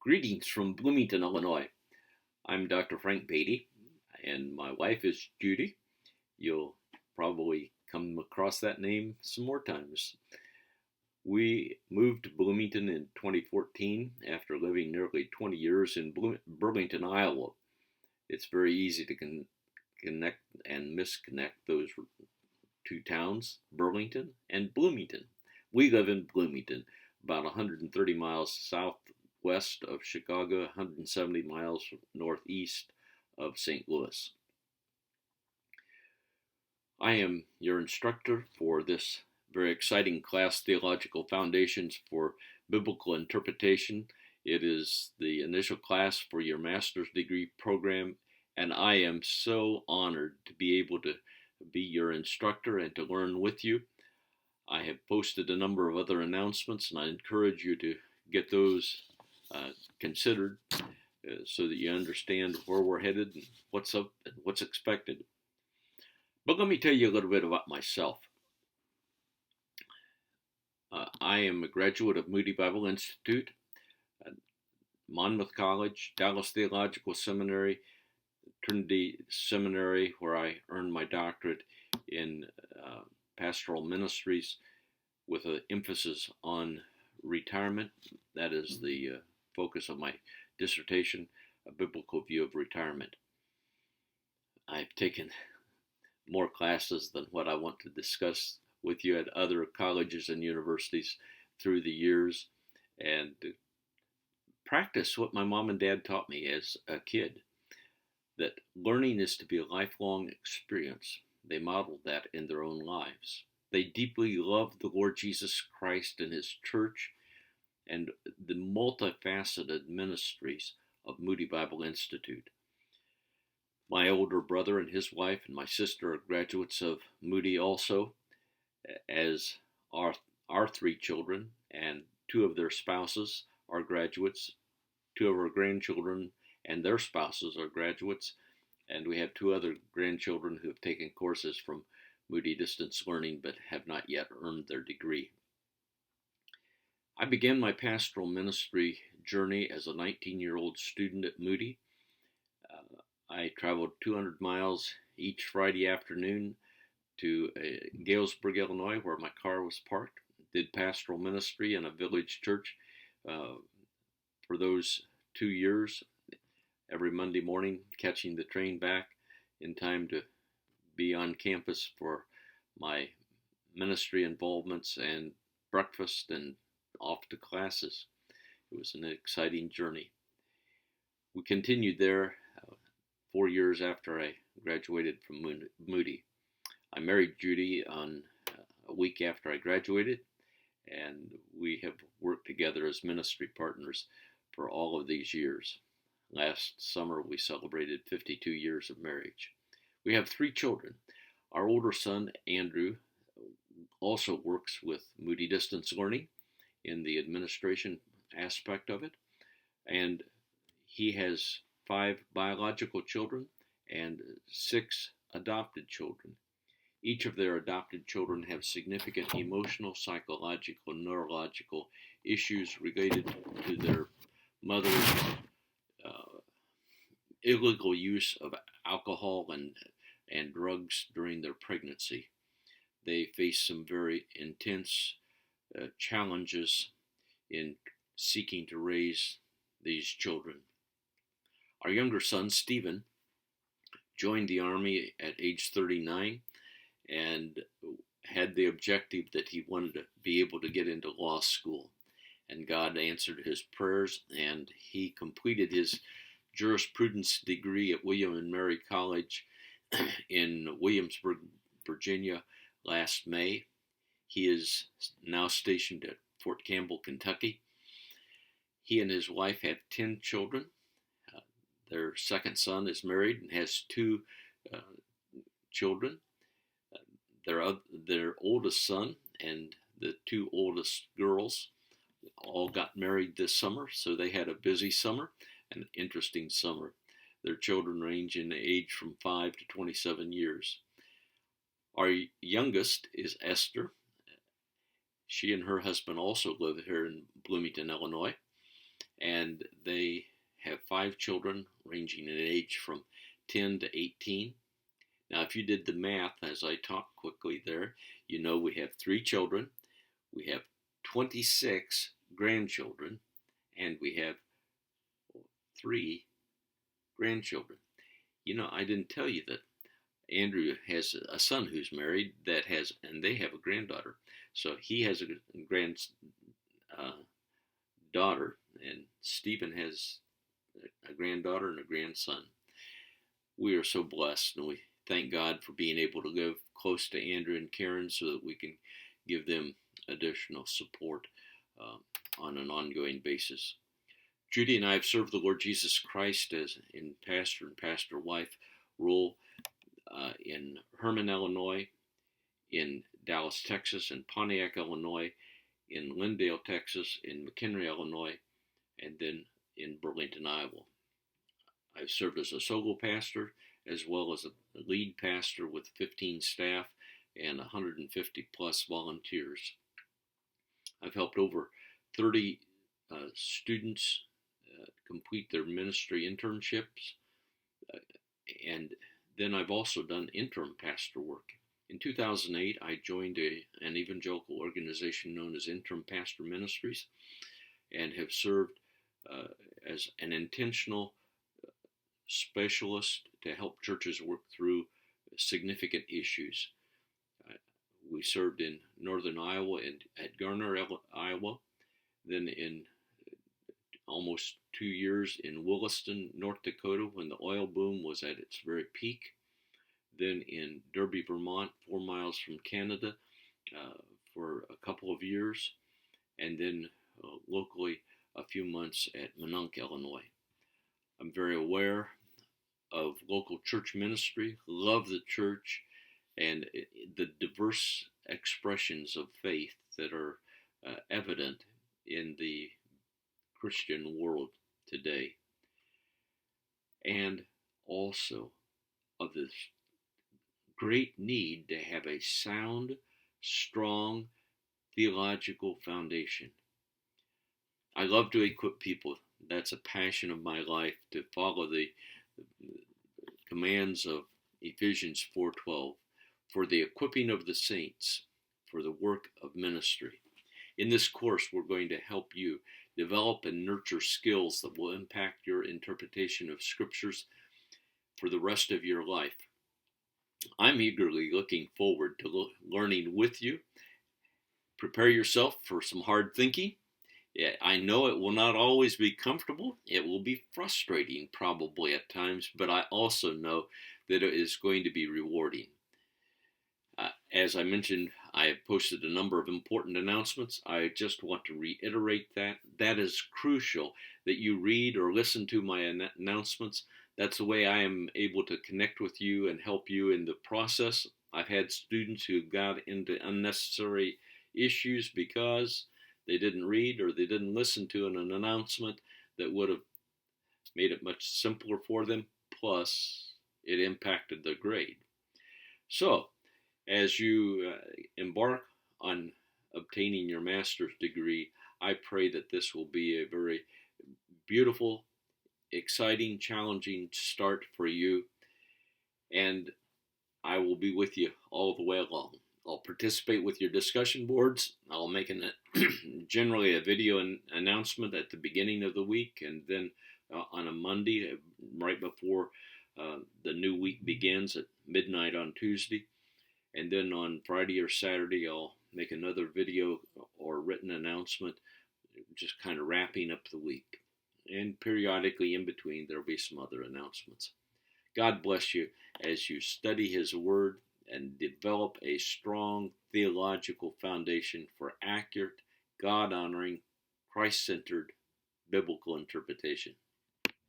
Greetings from Bloomington, Illinois. I'm Dr. Frank Beatty, and my wife is Judy. You'll probably come across that name some more times. We moved to Bloomington in 2014 after living nearly 20 years in Burlington, Iowa. It's very easy to connect and misconnect those two towns, Burlington and Bloomington. We live in Bloomington, about 130 miles southwest of Chicago, 170 miles northeast of St. Louis. I am your instructor for this very exciting class, Theological Foundations for Biblical Interpretation. It is the initial class for your master's degree program, and I am so honored to be able to be your instructor and to learn with you. I have posted a number of other announcements, and I encourage you to get those considered so that you understand where we're headed and what's up and what's expected. But let me tell you a little bit about myself. I am a graduate of Moody Bible Institute, Monmouth College, Dallas Theological Seminary, Trinity Seminary, where I earned my doctorate in pastoral ministries with an emphasis on retirement. That is the focus of my dissertation, a biblical view of retirement. I've taken more classes than what I want to discuss with you at other colleges and universities through the years, and practice what my mom and dad taught me as a kid, that learning is to be a lifelong experience. They modeled that in their own lives. They deeply loved the Lord Jesus Christ and his church and the multifaceted ministries of Moody Bible Institute. My older brother and his wife and my sister are graduates of Moody also, as are our three children, and two of their spouses are graduates. Two of our grandchildren and their spouses are graduates, and we have two other grandchildren who have taken courses from Moody Distance Learning but have not yet earned their degree. I began my pastoral ministry journey as a 19-year-old student at Moody. I traveled 200 miles each Friday afternoon to Galesburg, Illinois, where my car was parked. Did pastoral ministry in a village church for those 2 years, every Monday morning, catching the train back in time to be on campus for my ministry involvements and breakfast and off to classes. It was an exciting journey. We continued there 4 years after I graduated from Moody. I married Judy on a week after I graduated, and we have worked together as ministry partners for all of these years. Last summer, we celebrated 52 years of marriage. We have 3 children. Our older son, Andrew, also works with Moody Distance Learning in the administration aspect of it, and he has 5 biological children and 6 adopted children. Each of their adopted children have significant emotional, psychological, neurological issues related to their mother's illegal use of alcohol and drugs during their pregnancy. They face some very intense challenges in seeking to raise these children. Our younger son, Stephen, joined the Army at age 39 and had the objective that he wanted to be able to get into law school. And God answered his prayers, and he completed his jurisprudence degree at William and Mary College in Williamsburg, Virginia last May. He is now stationed at Fort Campbell, Kentucky. He and his wife have 10 children. Their second son is married and has 2 children. Their oldest son and the 2 oldest girls all got married this summer, so they had a busy summer, an interesting summer. Their children range in age from 5 to 27 years. Our youngest is Esther. She and her husband also live here in Bloomington, Illinois, and 5 children ranging in age from 10 to 18. Now, if you did the math as I talk quickly there, you know we have 3 children, we have 26 grandchildren, and we have 3 grandchildren. You know, I didn't tell you that Andrew has a son who's married and they have a granddaughter. So he has a granddaughter, and Stephen has a granddaughter and a grandson. We are so blessed, and we thank God for being able to live close to Andrew and Karen so that we can give them additional support on an ongoing basis. Judy and I have served the Lord Jesus Christ as in pastor and pastor wife role in Herman, Illinois, in Dallas, Texas, in Pontiac, Illinois, in Lindale, Texas, in McHenry, Illinois, and then in Burlington, Iowa. I've served as a solo pastor as well as a lead pastor with 15 staff and 150 plus volunteers. I've helped over 30 students complete their ministry internships, and then I've also done interim pastor work. In 2008, I joined an evangelical organization known as Interim Pastor Ministries and have served as an intentional specialist to help churches work through significant issues. We served in northern Iowa and at Garner, Iowa, then in almost 2 years in Williston, North Dakota, when the oil boom was at its very peak, then in Derby, Vermont, 4 miles from Canada, for a couple of years, and then locally a few months at Minonk, Illinois. I'm very aware of local church ministry, love the church, and the diverse expressions of faith that are evident in the Christian world today, and also of this great need to have a sound, strong theological foundation. I love to equip people. That's a passion of my life, to follow the commands of Ephesians 4:12 for the equipping of the saints for the work of ministry. In this course, we're going to help you develop and nurture skills that will impact your interpretation of scriptures for the rest of your life. I'm eagerly looking forward to learning with you. Prepare yourself for some hard thinking. I know it will not always be comfortable. It will be frustrating probably at times, but I also know that it is going to be rewarding. As I mentioned, I have posted a number of important announcements. I just want to reiterate that. That is crucial that you read or listen to my announcements. That's the way I am able to connect with you and help you in the process. I've had students who got into unnecessary issues because they didn't read or they didn't listen to an announcement that would have made it much simpler for them, plus it impacted their grade. So, as you embark on obtaining your master's degree, I pray that this will be a very beautiful, exciting, challenging start for you, and I will be with you all the way along. I'll participate with your discussion boards. I'll make generally a video announcement at the beginning of the week, and then on a Monday, right before the new week begins at midnight on Tuesday. And then on Friday or Saturday, I'll make another video or written announcement, just kind of wrapping up the week. And periodically in between, there'll be some other announcements. God bless you as you study His Word and develop a strong theological foundation for accurate, God-honoring, Christ-centered biblical interpretation.